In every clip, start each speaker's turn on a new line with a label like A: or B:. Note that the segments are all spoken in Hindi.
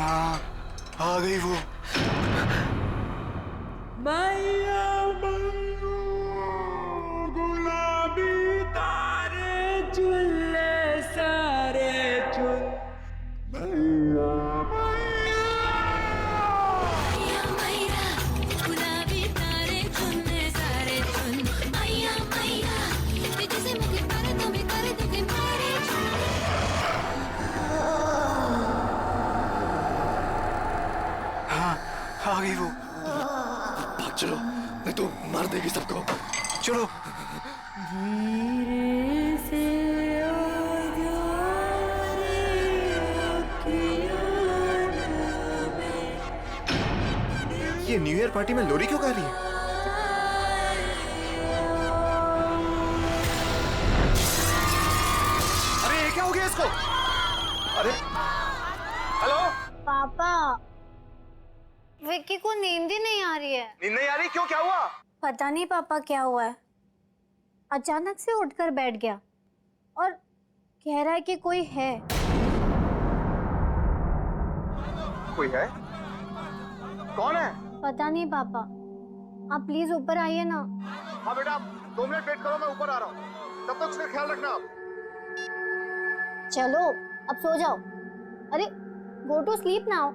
A: हाँ, आ गई वो।
B: मैया मैया गुलाबी तारे चुल्ले सारे चुन मैया मैया
C: मैया गुलाबी तारे चुन्ने सारे चुन मैया मैया जैसे मुझे कर तुम्हें कर दूंगी मारे
A: हाँ, आ गई वो।
D: भाग चलो, नहीं तो मार देगी सबको।
A: चलो।
C: धीरे से
A: ये न्यू ईयर पार्टी में लोरी क्यों गा रही है? अरे ये क्या हो गया इसको? अरे हेलो
E: पापा, विक्की को नींद ही नहीं आ रही है।
A: नींद नहीं आ रही? क्यों, क्या हुआ?
E: पता नहीं पापा क्या हुआ है, अचानक से उठकर बैठ गया और कह रहा है कि कोई है।
A: कोई है? कौन है?
E: पता नहीं पापा, आप प्लीज ऊपर आइए ना।
A: हाँ बेटा, 2 मिनट वेट करो, मैं ऊपर आ रहा हूँ। तब तक उसका ख्याल रखना आप।
E: चलो अब सो जाओ। अरे गो टू स्लीप नाउ।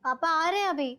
E: पापा आ रहे हैं अभी।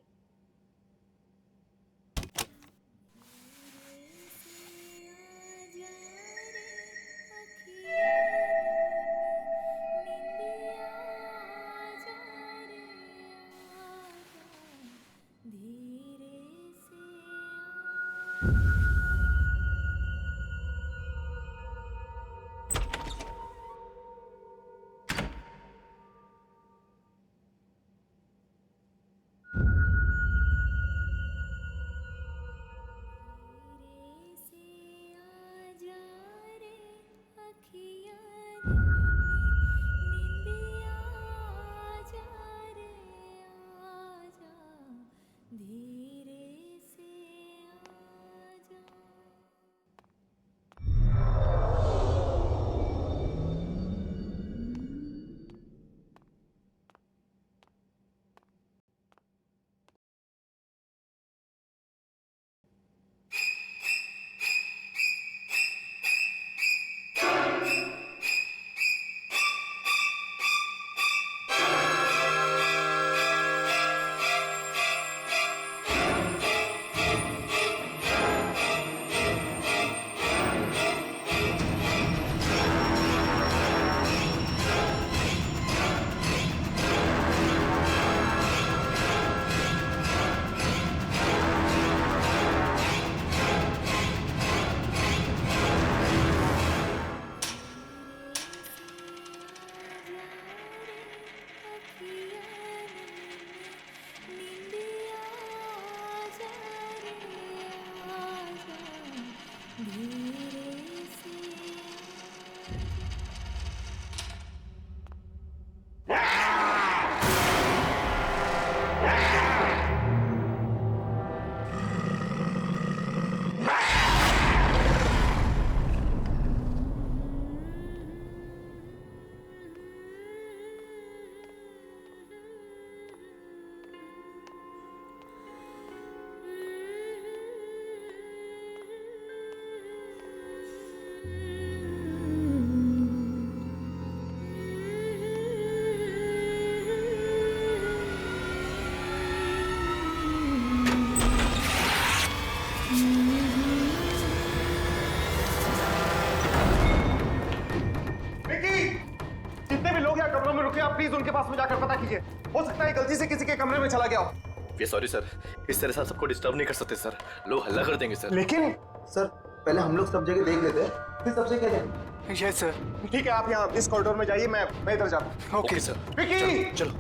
A: प्लीज उनके पास में जाकर पता कीजिए। हो सकता है गलती से किसी के कमरे में चला गया हो।
D: वे सॉरी सर, इस तरह से सबको डिस्टर्ब नहीं कर सकते सर, लोग हल्ला कर देंगे सर।
A: लेकिन
F: सर पहले हम लोग सब जगह देख लेते हैं, फिर सबसे कह दें।
A: Yes sir. ठीक है, आप यहाँ इस कॉरिडोर में जाइए, मैं इधर जाता हूँ।
D: Okay sir.
A: विकी,
D: चलो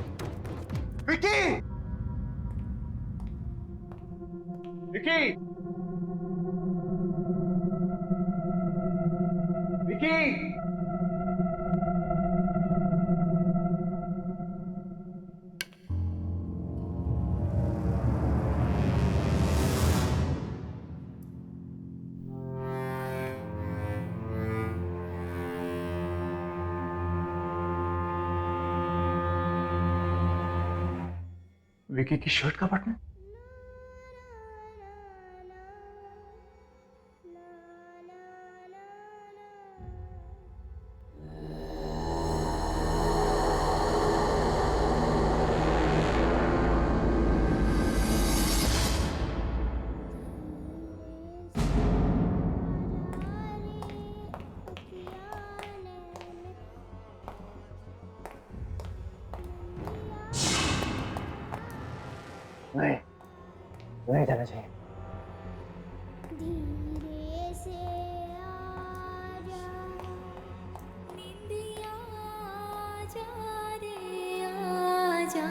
A: विकी, विकी, विकी। विकी की शर्ट का बटन। नहीं, नहीं जाना चाहिए।
C: धीरे से आजा, निंदिया आजा रे आजा।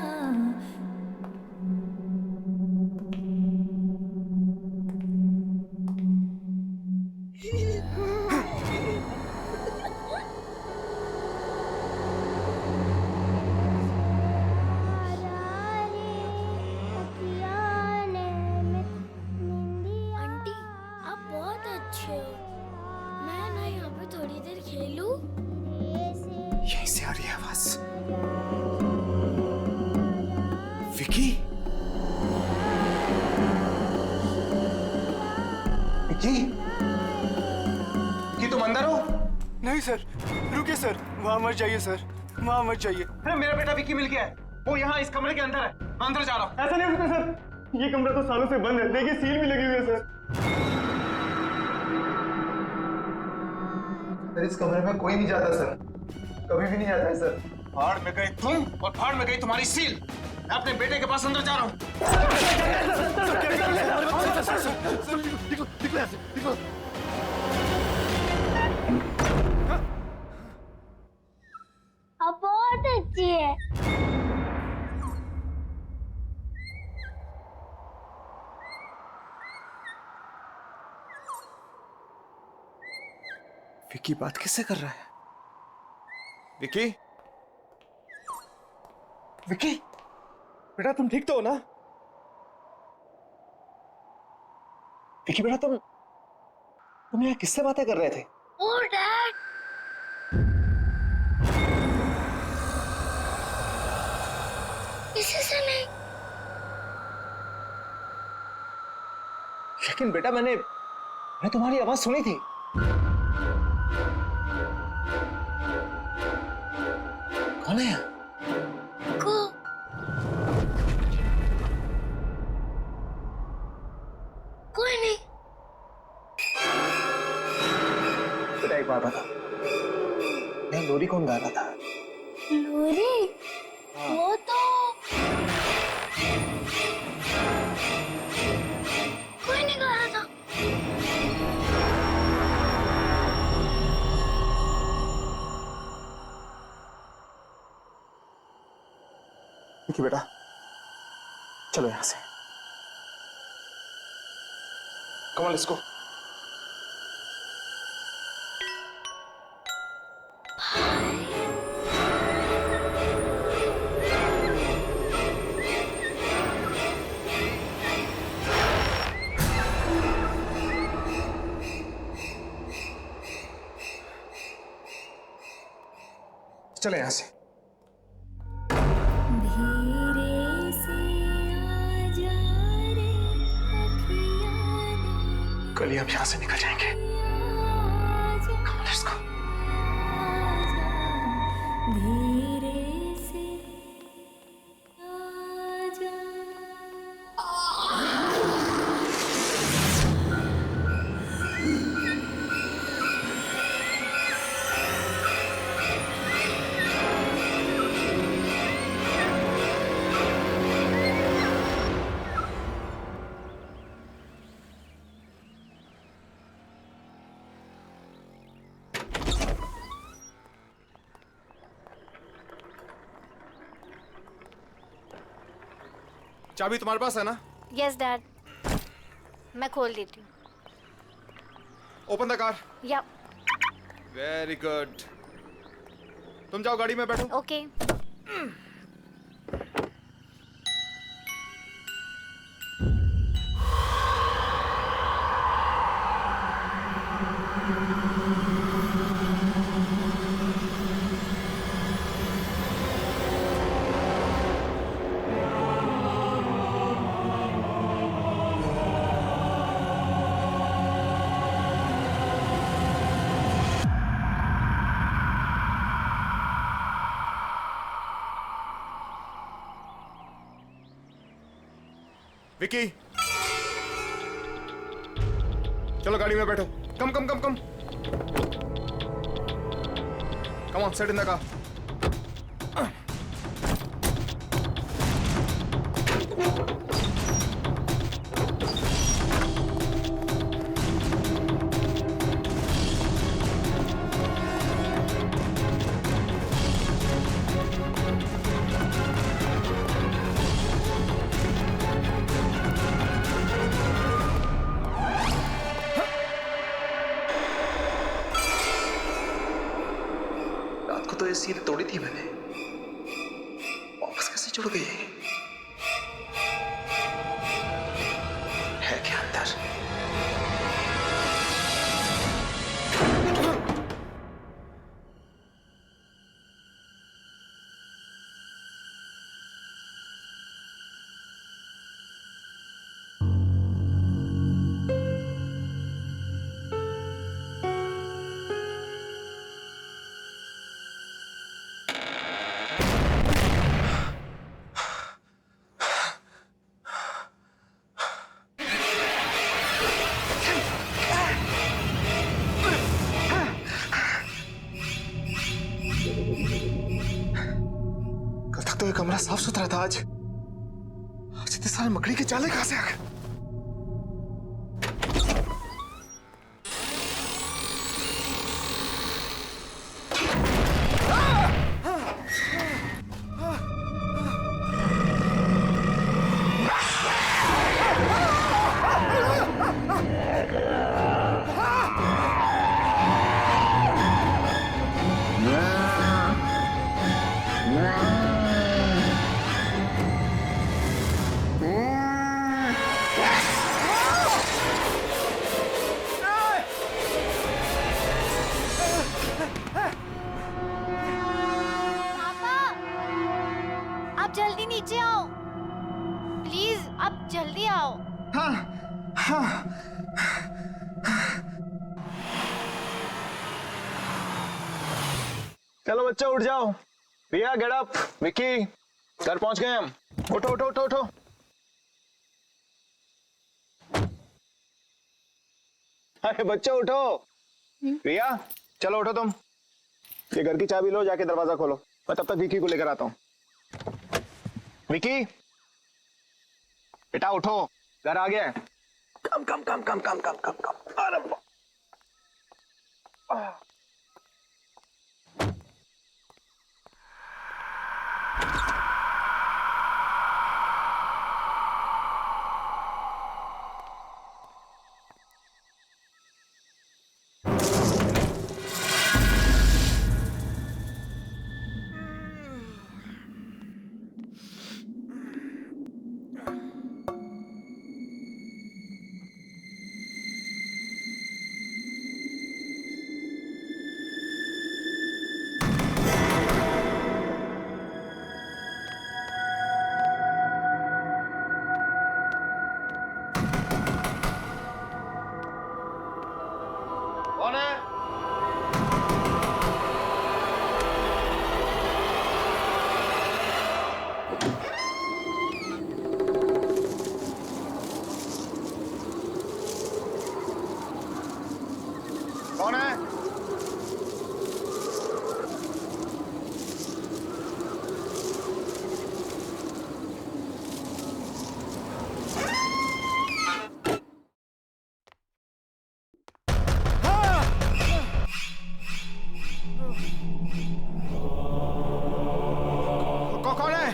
C: आंटी आप बहुत अच्छे हो। मैं ना यहाँ पे थोड़ी देर खेलूं?
A: यहीं से आ रही है आवाज। विकी, विकी, विकी तुम अंदर हो?
G: नहीं सर, रुकिए सर, वहाँ मत जाइए सर, वहाँ मत जाइए।
A: अरे मेरा बेटा विकी मिल गया है। वो यहाँ इस कमरे के अंदर है। मैं अंदर जा रहा हूँ।
G: ऐसा नहीं हो सकता सर, ये कमरा तो सालों से बंद है, देखिए सील भी लगी हुई है सर।
F: सर इस कमरे में कोई नहीं जाता सर, कभी भी नहीं आता है सर।
A: भाड़ में गई तुम और भाड़ में गई तुम्हारी सील। मैं अपने बेटे के पास अंदर जा रहा हूँ।
C: आप बहुत अच्छी है।
A: विकी बात किससे कर रहा है? विकी, विकी, बेटा तुम ठीक तो हो ना? विकी बेटा तुम यहाँ किससे बातें कर रहे थे?
C: ओ डैड, किसी से नहीं।
A: लेकिन बेटा मैंने तुम्हारी आवाज सुनी थी। कौन है?
C: को कोई नहीं।
A: बेटा एक बात बता, मैं लोरी कौन गा रहा था?
C: लोरी? वो तो कोई नहीं गा रहा था।
A: विकी बेटा चलो यहां से। Come on let's go. चले यहां से।
C: धीरे से आजा रे अखियाँ ने
A: कल ही हम यहां से निकल जाएंगे।
C: आजा,
A: Come on, let's go.
C: धीरे से आजा।
A: चाबी तुम्हारे पास है ना?
E: यस डैड, मैं खोल देती हूँ।
A: Open the car.
E: या
A: वेरी गुड। तुम जाओ गाड़ी में बैठो।
E: ओके।
A: विकी, चलो गाड़ी में बैठो। Come come come come come on, sit in the car.
F: रात को तो ये सील तोड़ी थी मैंने, वापस कैसे जुड़ गई? है क्या अंदर? कल तक तो ये कमरा साफ सुथरा था, आज इतने सारे मकड़ी के जाले कहां से आ गए?
E: पापा, आप जल्दी नीचे आओ प्लीज, आप जल्दी आओ।
A: चलो बच्चे उठ जाओ। रिया गेट अप। विकी, घर पहुंच गए हम। उठो उठो उठो उठो। अरे बच्चे उठो। रिया चलो उठो तुम, ये घर की चाबी लो, जाके दरवाजा खोलो, मैं तब तक विकी को लेकर आता हूँ। विकी बेटा उठो, घर आ गया है। कम come come come come come come कम। अरे कौन है? कौन है? कौन है?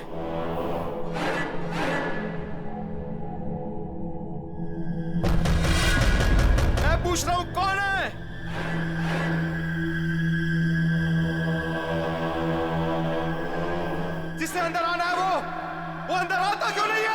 A: मैं पूछ रहा हूं कौन है? जिससे अंदर आना है वो अंदर आता क्यों नहीं है?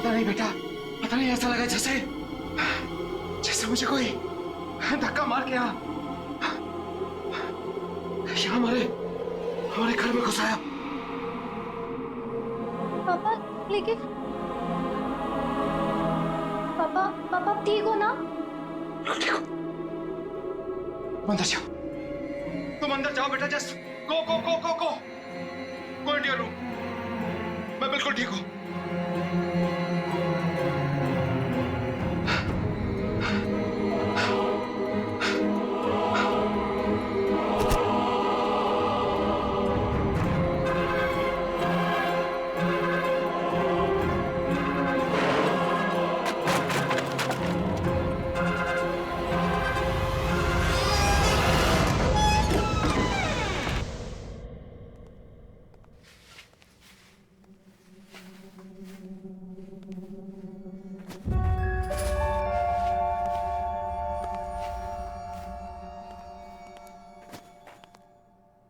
F: पता नहीं बेटा, पता नहीं, ऐसा लगा जैसे जैसे मुझे कोई धक्का मार के यहाँ हमारे हमारे घर में घुसाया।
E: पापा लेकिन पापा पापा ठीक हो ना?
F: ठीक हो, अंदर जाओ, तुम अंदर जाओ बेटा, just go go go go go go into your room. मैं बिल्कुल ठीक हूँ।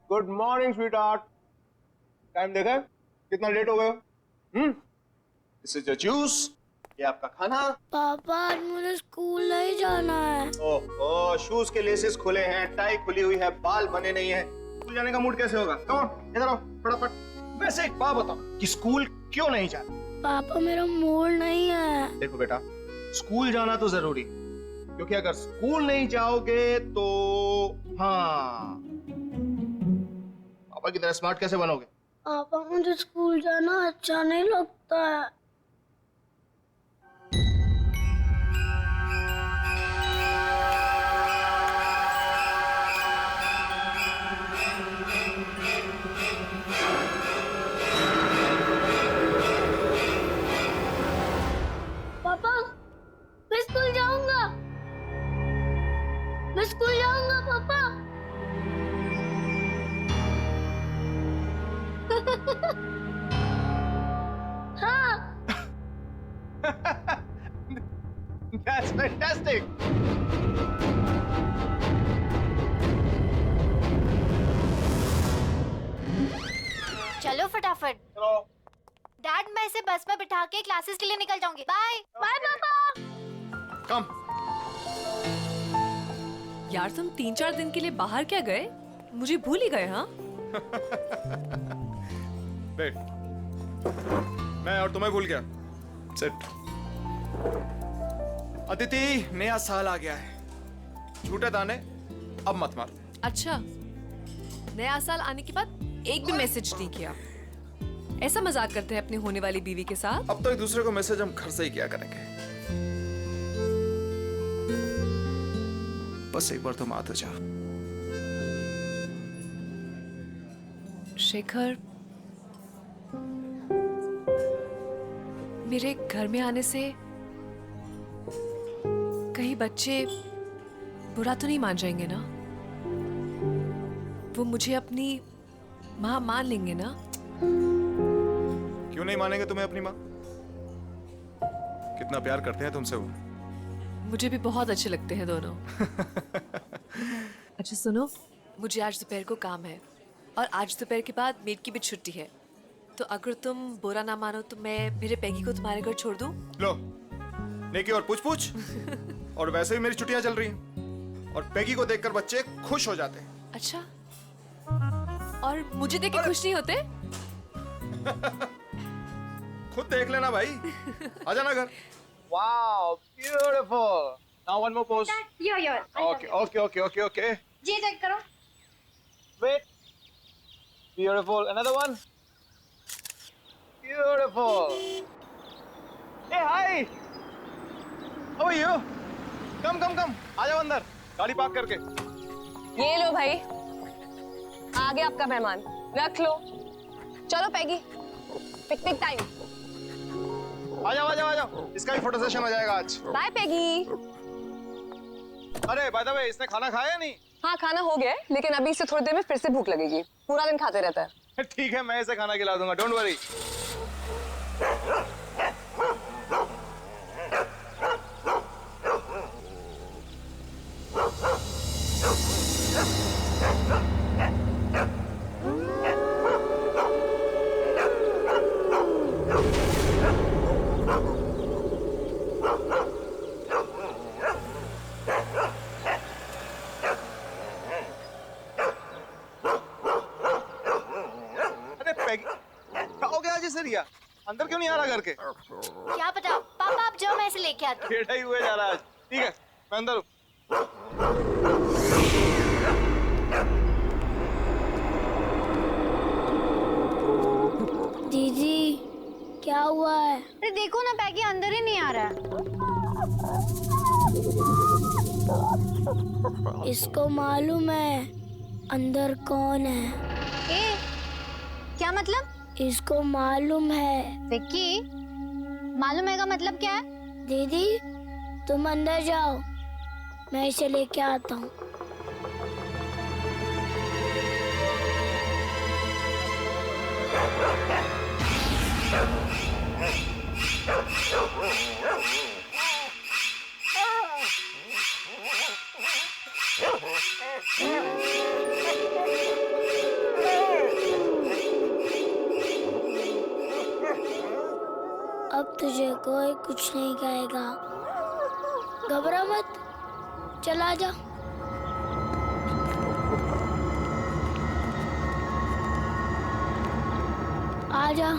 A: Good morning sweet heart. Time देखा है? कितना लेट हो गए हो? दिस इज योर जूस, ये आपका खाना।
H: पापा आज मुझे स्कूल नहीं जाना है।
A: ओह, शूज के लेसेस खुले हैं, टाई खुली हुई है, बाल बने नहीं है, स्कूल जाने का मूड कैसे होगा? कम ऑन, इधर आओ फटाफट। वैसे एक बात बताओ कि स्कूल क्यों नहीं जाना?
H: पापा मेरा मूड नहीं है।
A: देखो बेटा, स्कूल जाना तो जरूरी, क्योंकि अगर स्कूल नहीं जाओगे तो हाँ, पापा की तरह स्मार्ट कैसे बनोगे?
H: पापा मुझे स्कूल जाना अच्छा नहीं लगता है। पापा मैं स्कूल जाऊंगा, मैं स्कूल जाऊंगा पापा। हाँ।
A: That's fantastic.
E: चलो फटाफट।
A: चलो।
E: डैड मैं इसे बस में बिठा के क्लासेस के लिए निकल जाऊंगी। बाय बाय पापा।
A: कम।
I: यार तुम 3-4 दिन के लिए बाहर क्या गए? मुझे भूल ही गए। हाँ
F: वेट, मैं और तुम्हें भूल गया। सिट। अदिति, नया साल आ गया है, झूठे दाने अब मत मार।
I: अच्छा, नया साल आने के बाद एक भी मैसेज नहीं किया। ऐसा मजाक करते हैं अपनी होने वाली बीवी के साथ?
F: अब तो एक दूसरे को मैसेज हम घर से ही किया करेंगे। बस एक बार तुम आ तो जाओ।
I: शेखर, मेरे घर में आने से कहीं बच्चे बुरा तो नहीं मान जाएंगे ना? वो मुझे अपनी माँ मान लेंगे ना?
F: क्यों नहीं मानेंगे तुम्हें अपनी माँ? कितना प्यार करते हैं तुमसे वो।
I: मुझे भी बहुत अच्छे लगते हैं दोनों। अच्छा सुनो, मुझे आज दोपहर को काम है और आज दोपहर के बाद मेड की भी छुट्टी है, तो अगर तुम बुरा ना मानो तो मैं मेरे पैगी को तुम्हारे घर छोड़ दूं?
F: लो, नेकी और पूछ और वैसे भी मेरी छुट्टियां चल रही हैं और पैगी को देखकर बच्चे खुश हो जाते हैं।
I: अच्छा, और मुझे देख के खुश नहीं होते?
F: खुद देख लेना भाई। आ जाना घर।
A: Wow, beautiful. Now one more pose.
E: यो
A: Okay.
E: जी चेक करो।
A: Wait. Beautiful. Another one. Beautiful. Hey, hi. How are you? Come. आ जाओ अंदर, गाड़ी पार्क करके।
J: ये लो भाई, आ गया आपका मेहमान, रख लो। चलो पैगी, पिकनिक टाइम।
A: आ जाओ, इसका भी फोटो सेशन हो जाएगा आज।
J: बाय पैगी।
A: अरे बाय द वे, इसने खाना खाया नहीं?
J: हाँ खाना हो गया है, लेकिन अभी इसे थोड़ी देर में फिर से भूख लगेगी। पूरा दिन खाते रहता है।
A: ठीक है, मैं इसे खाना खिला दूंगा, डोंट वरी। नहीं आ रहा घर के?
E: क्या पता, पापा आप जाओ, मैं इसे लेके आती हूँ।
A: टेढ़ा ही हुए जा रहा है आज। ठीक है, मैं अंदर हूँ।
H: दीदी क्या हुआ है?
E: अरे देखो ना, पैगी अंदर ही नहीं आ रहा है।
H: इसको मालूम है अंदर कौन है?
E: ए, क्या मतलब?
H: इसको मालूम है।
E: विक्की, मालूम है का मतलब क्या है?
H: दीदी तुम अंदर जाओ, मैं इसे लेके आता हूँ। अब तुझे कोई कुछ नहीं कहेगा, घबरा मत, चला जा। आ जा।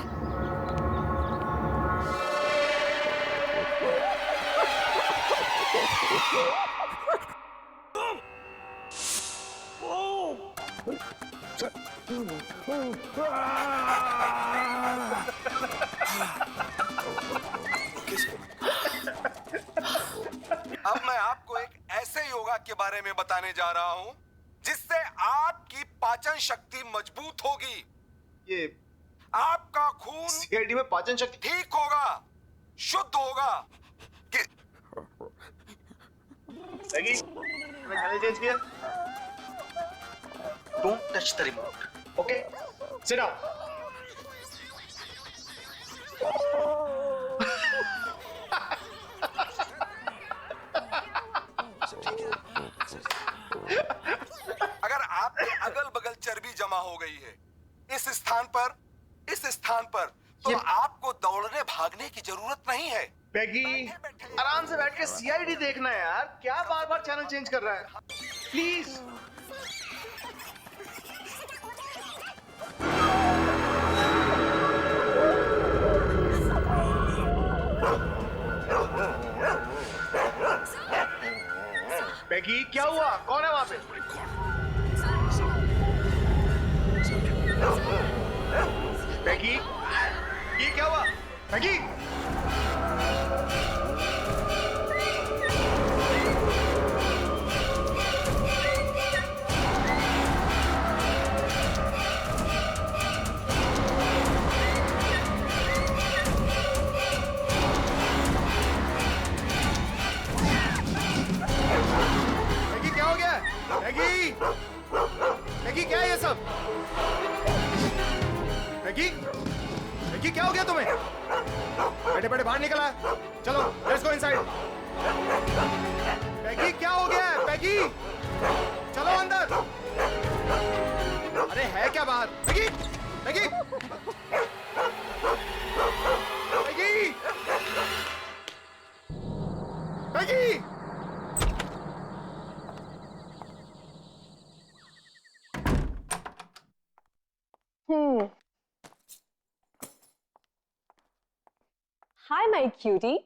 K: अब मैं आपको एक ऐसे योगा के बारे में बताने जा रहा हूं जिससे आपकी पाचन शक्ति मजबूत होगी।
A: ये
K: आपका खून
A: सीआईडी में पाचन शक्ति
K: ठीक होगा, शुद्ध होगा।
A: लगी? मैं चैनल चेंज किया।
D: Don't touch the remote.
A: Okay, sit down.
K: अगर आपके अगल बगल चर्बी जमा हो गई है इस स्थान पर, तो आपको दौड़ने भागने की जरूरत नहीं है।
A: पैगी, आराम से बैठ के सीआईडी देखना है यार, क्या बार बार चैनल चेंज कर रहा है? प्लीज। पैगी, क्या हुआ? कौन है वहां पे? पैगी, ये क्या हुआ? पैगी, क्या हो गया? मैगी, मैगी क्या है ये सब? मैगी, मैगी क्या हो गया तुम्हें? बैठे बैठे बाहर निकला है। चलो, लेट्स गो इनसाइड। मैगी क्या हो गया है? मैगी, चलो अंदर। अरे है क्या बाहर? Maggi, Maggi, Maggi, Maggi.
J: Hi, my cutie.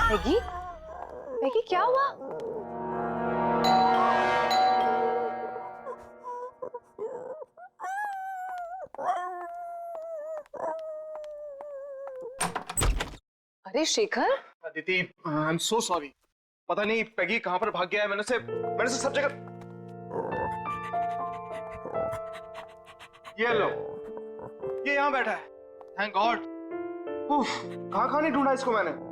J: Peggy? Peggy, क्या हुआ? अरे Shekhar,
A: Aditi, I am so sorry. पता नहीं पैगी कहां पर भाग गया है। मैंने से सब जगह। ये लो, ये यहाँ बैठा है। Thank God. कहाँ कहाँ नहीं ढूंढा इसको मैंने।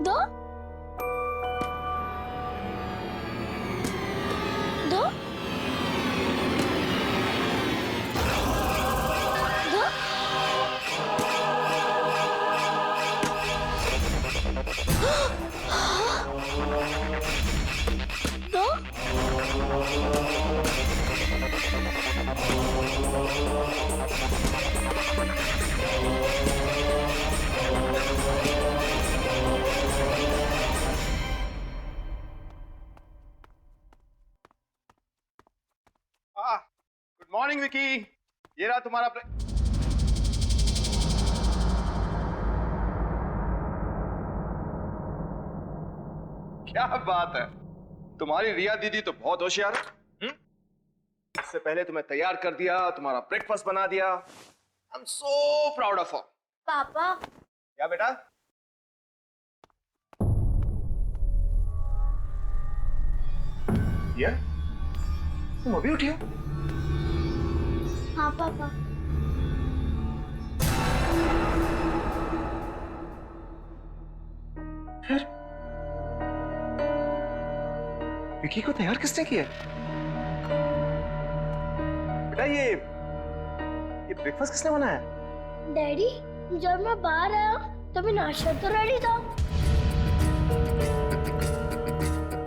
H: दो दो दो दो
A: गुड मॉर्निंग विकी, ये रहा तुम्हारा क्या बात है, तुम्हारी रिया दीदी तो बहुत होशियार है। इससे पहले तुम्हें तैयार कर दिया, तुम्हारा ब्रेकफास्ट बना दिया। I am so proud of her.
E: पापा
A: क्या बेटा? ये तुम अभी उठी हो?
H: हाँ पापा।
A: फिर विकी को तैयार किसने किया? बेटा ये ब्रेकफास्ट किसने बनाया?
H: डैडी, जब मैं बाहर आया तभी नाश्ता तो रेडी था।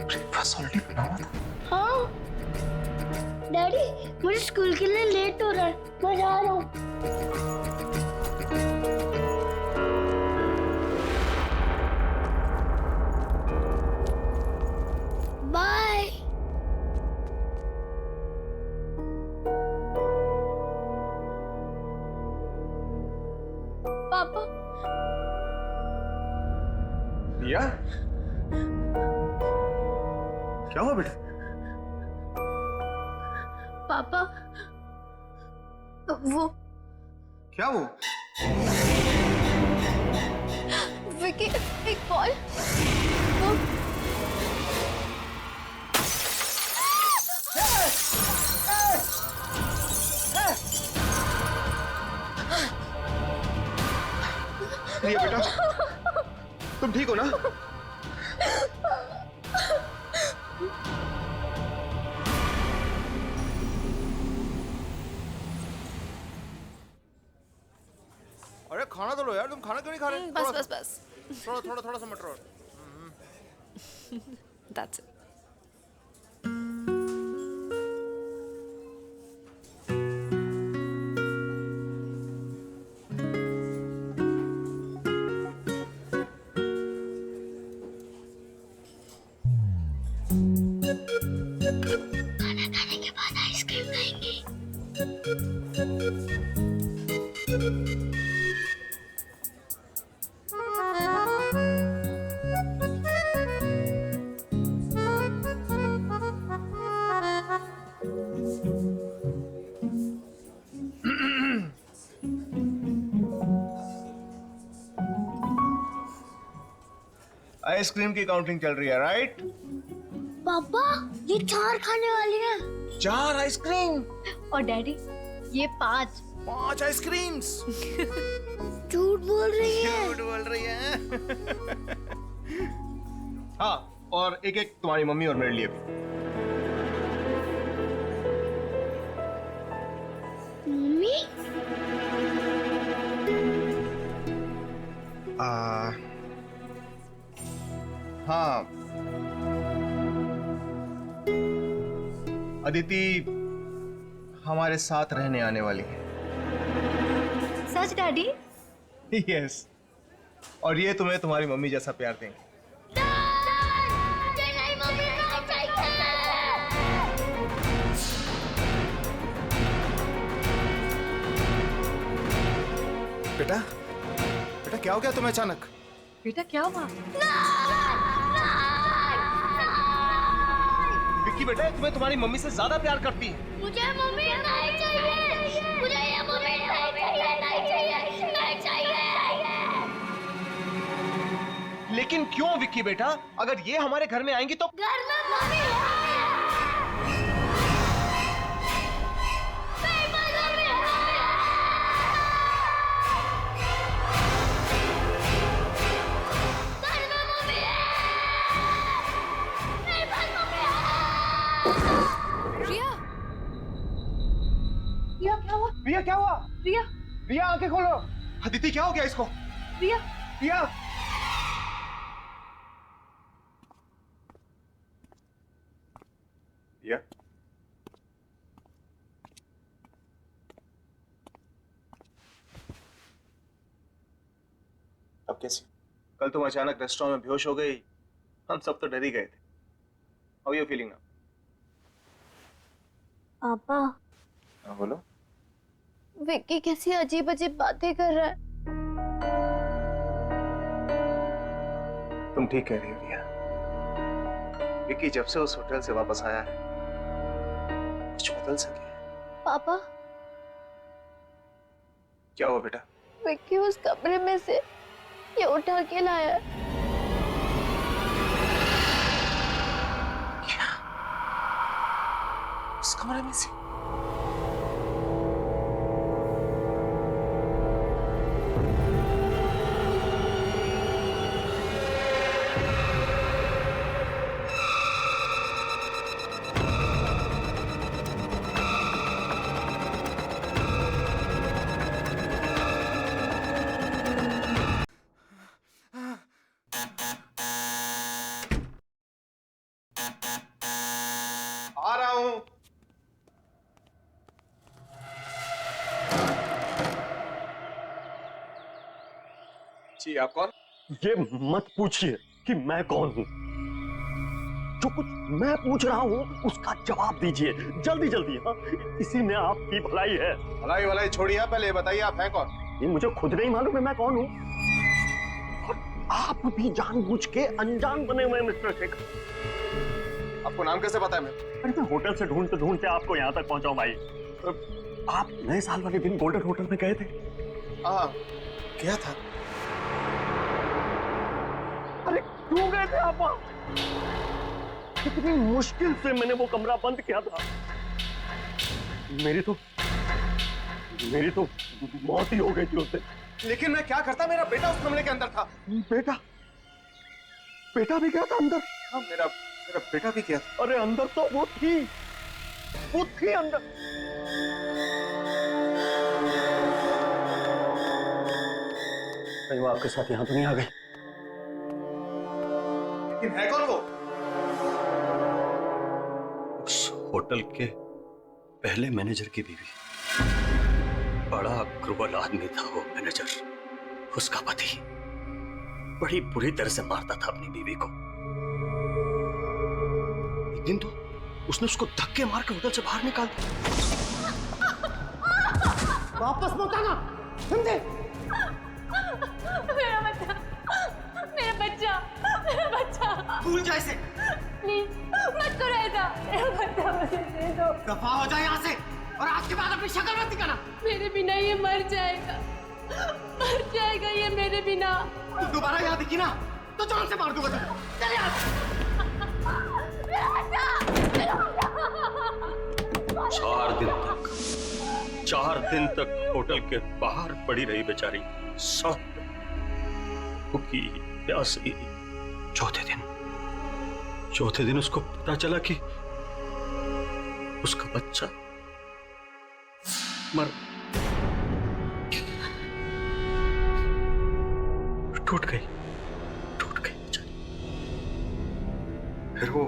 A: ब्रेकफास्ट ऑलरेडी बना हुआ था।
H: हाँ डैडी, मुझे स्कूल के लिए लेट हो रहा है, मैं जा रहा हूँ। बाय। पापा।
A: रिया, क्या हुआ बेटा?
E: पापा वो
A: क्या वो?
E: विकी एक बॉल वो
A: रिया बेटा, तुम ठीक हो ना?
F: अरे खाना तो लो यार, तुम खाना क्यों नहीं खा रहे?
I: बस बस बस
F: थोड़ा सा मटर और।
I: That's it.
H: खाना खाने के बाद आइसक्रीम खाएंगे।
A: आइसक्रीम की काउंटिंग चल रही है, राइट?
H: पापा, ये 4 खाने वाली हैं।
A: 4 आइसक्रीम
E: और डैडी ये 5।
F: 5 आइसक्रीम्स।
H: झूठ बोल रही है।
F: झूठ बोल रही है।
A: हाँ, और एक एक तुम्हारी मम्मी और मेरे लिए भी।
H: मम्मी?
A: हाँ, अदिति हमारे साथ रहने आने वाली है।
E: सच डैडी?
A: यस, और ये तुम्हें तुम्हारी मम्मी जैसा प्यार देंगे।
F: बेटा, बेटा क्या हो गया तुम्हें अचानक?
I: बेटा क्या हुआ?
A: विक्की बेटा, तुम्हें तुम्हारी मम्मी से ज्यादा प्यार करती है।
H: मुझे मम्मी नहीं चाहिए। मुझे ये मम्मी नहीं चाहिए, नहीं चाहिए, नहीं चाहिए।
A: लेकिन क्यों विक्की बेटा? अगर ये हमारे घर में आएंगी तो
H: घर में मम्मी है। घर में मम्मी
F: अदिति क्या हो गया इसको?
J: रिया
F: रिया रिया अब कैसी? कल तुम अचानक रेस्टोरेंट में बेहोश हो गई, हम सब तो डर ही गए थे। How you feeling now?
E: पापा,
F: हाँ बोलो।
E: विक्की कैसी अजीब अजीब बातें कर रहा है।
F: तुम ठीक कह रही हो रिया। विक्की जब से उस होटल से वापस आया है, कुछ बदल सके।
E: पापा,
F: क्या हुआ बेटा?
E: विक्की उस कमरे में से ये उठा के लाया है।
F: क्या? उस कमरे में से? आ रहा हूं। जी आप कौन?
L: ये मत पूछिए कि मैं कौन हूं। जो कुछ मैं पूछ रहा हूं उसका जवाब दीजिए जल्दी जल्दी। हाँ, इसी में आपकी भलाई है।
F: भलाई भलाई छोड़िए, पहले ये बताइए आप हैं कौन?
L: ये मुझे खुद नहीं मालूम है मैं कौन हूं। और आप भी जानबूझ के अनजान बने हुए हैं मिस्टर शेखर।
F: आपको नाम कैसे पता है?
L: अरे मैं होटल से ढूंढते ढूंढते आपको यहाँ तक पहुंचा हूं भाई। आप नए साल वाले दिन गोल्डन होटल में गए थे?
F: हाँ गया था।
L: अरे क्यों गए थे आप? कितनी मुश्किल से मैंने वो कमरा बंद किया था। मेरी तो मौत ही हो गई थी उस दिन।
F: लेकिन मैं क्या करता, मेरा बेटा उस कमरे के अंदर था।
L: बेटा भी गया था अंदर?
F: हाँ मेरा बेटा भी गया था।
L: अरे अंदर तो वो थी अंदर। कहीं वो आपके साथ यहां तो नहीं आ गई?
F: लेकिन है कौन वो?
L: उस होटल के पहले मैनेजर की बीवी। बड़ा क्रूर आदमी था वो मैनेजर। उसका पति बड़ी बुरी तरह से मारता था अपनी बीवी को। एक दिन तो उसने उसको धक्के मार के होटल से बाहर निकाल दिया। वापस मत आना, समझे?
J: मेरा बच्चा
G: भूल जाए इसे।
J: प्लीज मत करो ऐसा। मेरा बच्चा मुझे दे दो।
G: दफा हो जाए यहाँ से और आज के बाद अपनी शक्ल मत दिखाना।
J: मेरे बिना ये मर जाएगा ये मेरे बिना।
G: तू दोबारा यहाँ दिखी ना तो जान से मार दूंगा तुझे। चल यहाँ से।
L: 4 दिन तक होटल के बाहर पड़ी रही बेचारी, सब भूखी प्यासी। चौथे दिन उसको पता चला कि उसका बच्चा मर टूट गई बेचारी। फिर वो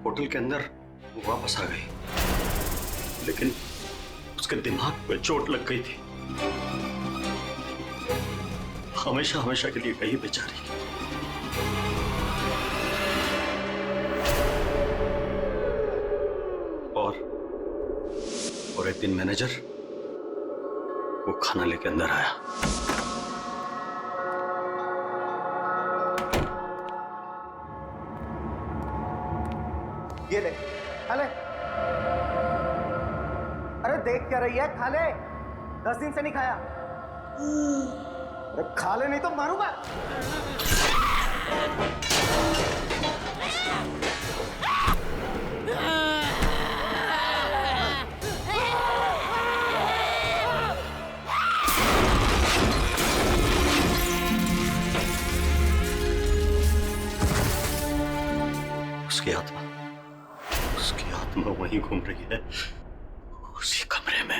L: होटल के अंदर वापस आ गई, लेकिन उसके दिमाग पे चोट लग गई थी। हमेशा के लिए गई बेचारी। और एक दिन मैनेजर वो खाना लेके अंदर आया।
G: ये ले, खा ले। अरे देख क्या रही है, खा ले। 10 दिन से नहीं खाया। अरे खा ले नहीं तो मारूंगा। उसकी आत्मा वहीं घूम रही है, उसी कमरे में।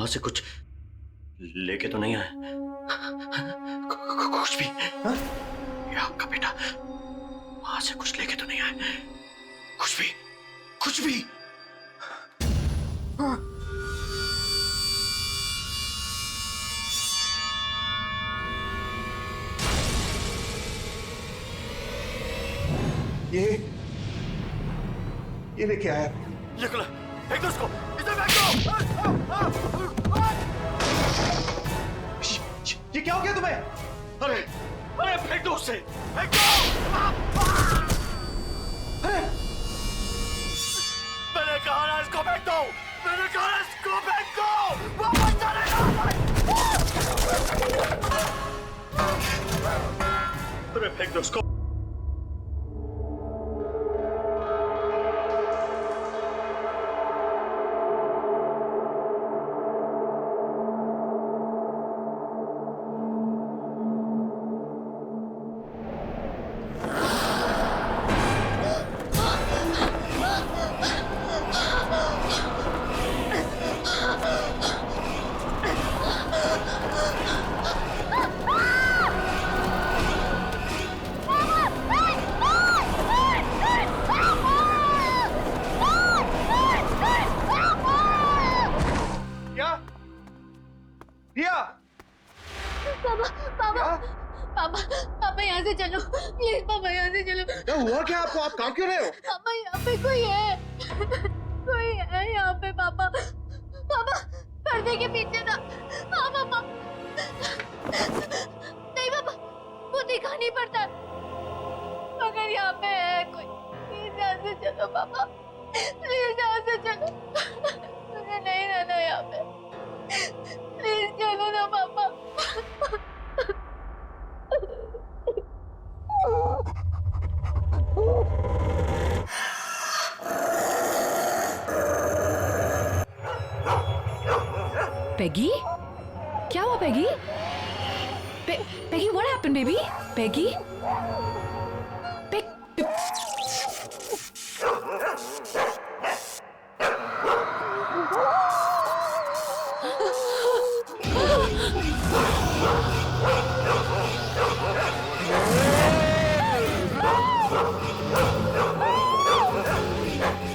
L: वहां से कुछ लेके तो नहीं आए? कुछ भी? ये आपका बेटा वहां से कुछ लेके तो नहीं आए? कुछ भी? कुछ भी?
F: ये लेके आया।
L: ये खुला, फेंक दो उसको, इसे फेंक दो।
F: ये क्या हो गया तुम्हें?
L: अरे अरे फेंक दो उसे, फेंक दो।
F: अरे
L: मैंने कहा ना इसको फेंक दो, मैंने कहा ना इसको फेंक दो। वापस चलेगा। अरे फेंक दो उसको।
H: पापा यहाँ से चलो प्लीज। पापा यहाँ से चलो।
F: क्या हुआ क्या आपको? आप काम क्यों रहे हो?
H: पापा यहाँ पे कोई है, कोई है यहाँ पे। पापा पापा पर्दे के पीछे था। हाँ पापा। नहीं पापा, वो दिखा नहीं पड़ता। अगर यहाँ पे है कोई, प्लीज यहाँ से चलो पापा, प्लीज यहाँ से चलो। मुझे नहीं रहना यहाँ पे, प्लीज चलो ना पापा।
I: पेगी, क्या हुआ Peggy? Peggy, what happened, baby? Peggy?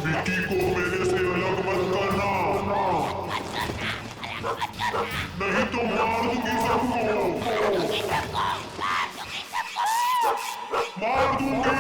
M: Vicky को मेरे से अलग मत करना, नहीं तो मार दूंगी सबको, मार दूंगी।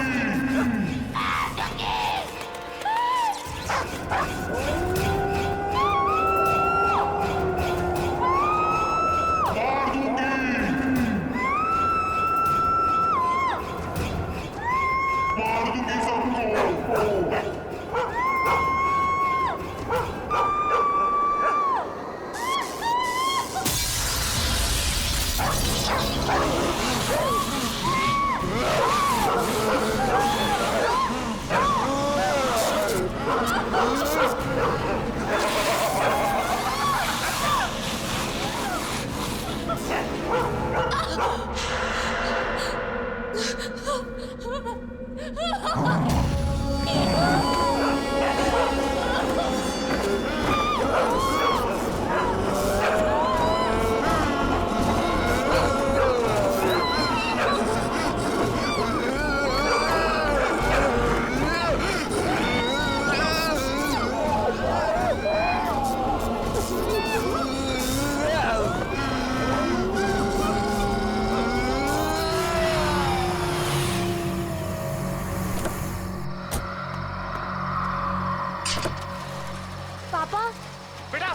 F: बेटा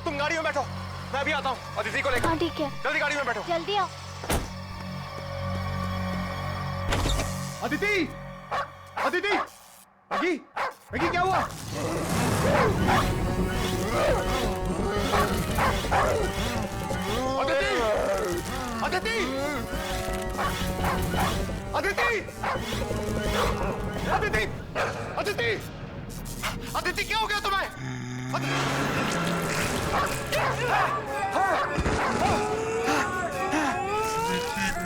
F: तुम गाड़ी में बैठो, मैं अभी आता हूँ अदिति को लेकर।
E: हाँ ठीक है,
F: जल्दी गाड़ी में बैठो।
E: जल्दी आओ।
F: अदिति, अदिति, मैगी, मैगी क्या हुआ? अदिति, अदिति, अदिति, अदिति, अदिति, अदिति क्या हो गया तुम्हें?
M: विकी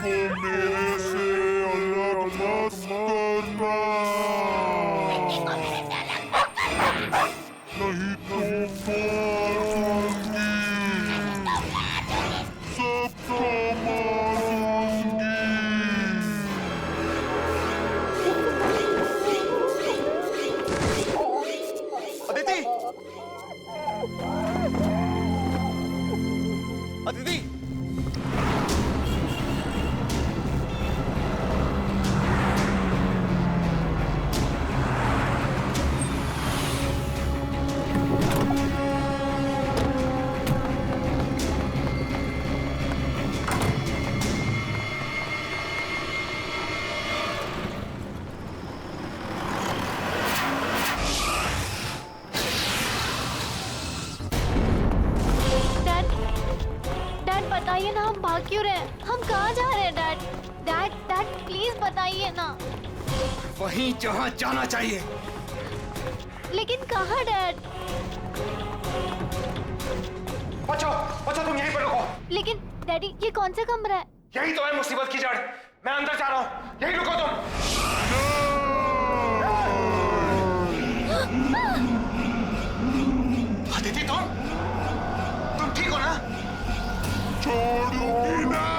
M: को मेरे से अलग मत करना, नहीं तो मार दूंगी।
E: लेकिन हम भाग क्यों रहे हैं? हम कहाँ जा रहे हैं डैड? डैड डैड प्लीज बताइए ना।
A: वहीं जहाँ जाना चाहिए।
E: लेकिन कहाँ डैड?
A: बचो बचो, तुम यहीं पर रुको।
E: लेकिन डैडी ये कौन सा कमरा है?
A: यही तो है मुसीबत की जड़। मैं अंदर जा रहा हूँ, यहीं रुको तुम। अदिति तुम ठीक हो ना?
M: छोड़ूंगी नहीं,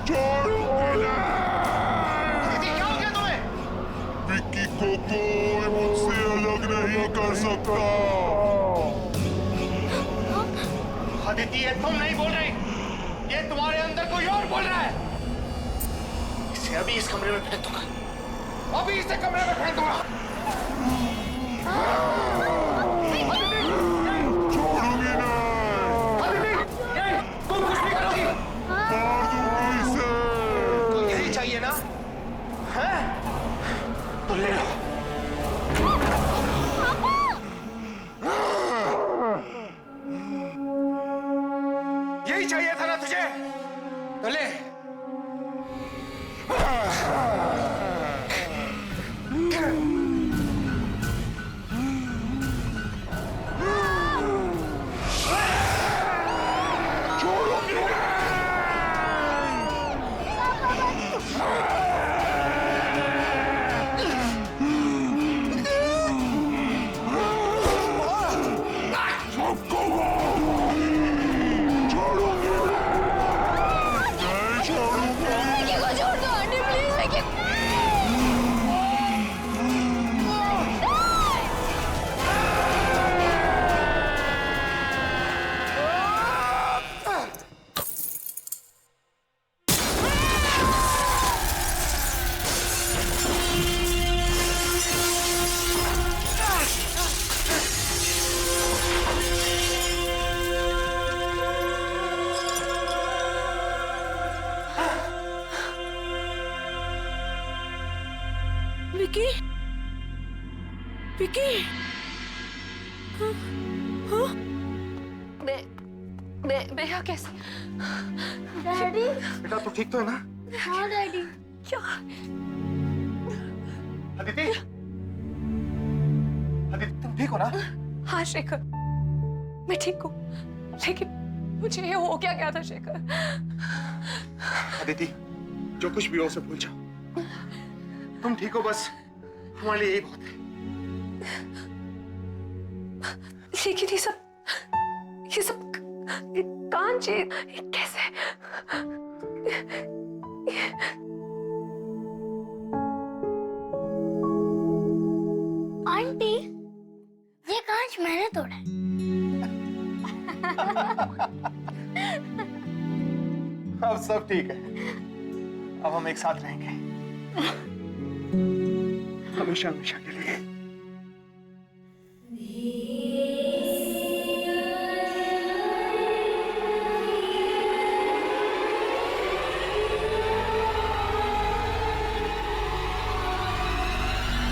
M: छोड़ूंगी नहीं।
A: अदिति क्या हो गया तुम्हें?
M: विक्की को कोई मुझसे अलग नहीं कर सकता।
A: अदिति ये तुम नहीं बोल रही, ये तुम्हारे अंदर कोई और बोल रहा है। इसे अभी इस कमरे में फेंक दूंगा, अभी इसे कमरे में फेंक दूंगा।
M: छोड़ूंगी नहीं,
A: तुम कुछ नहीं करोगी।
M: मार दूंगी इसे।
A: तो यही चाहिए ना? हैं? तो ले लो। यही चाहिए था ना तुझे? तो ले।
I: विकी, विकी, मैं यहाँ कैसे?
E: डैडी
A: बेटा तू ठीक तो है ना?
E: हाँ डैडी।
I: क्या?
A: अदिति, अदिति तुम ठीक हो ना?
I: हाँ शेखर, मैं ठीक हूँ, लेकिन मुझे ये हो क्या गया था शेखर?
A: अदिति जो कुछ भी हो उसे भूल जाओ, तुम ठीक हो बस, हमारे लिए यही बहुत है।
I: लेकिन ये सब कांच, ये कैसे?
E: आंटी ये कांच मैंने तोड़ा है।
A: अब सब ठीक है, अब हम एक साथ रहेंगे हमेशा हमेशा के लिए।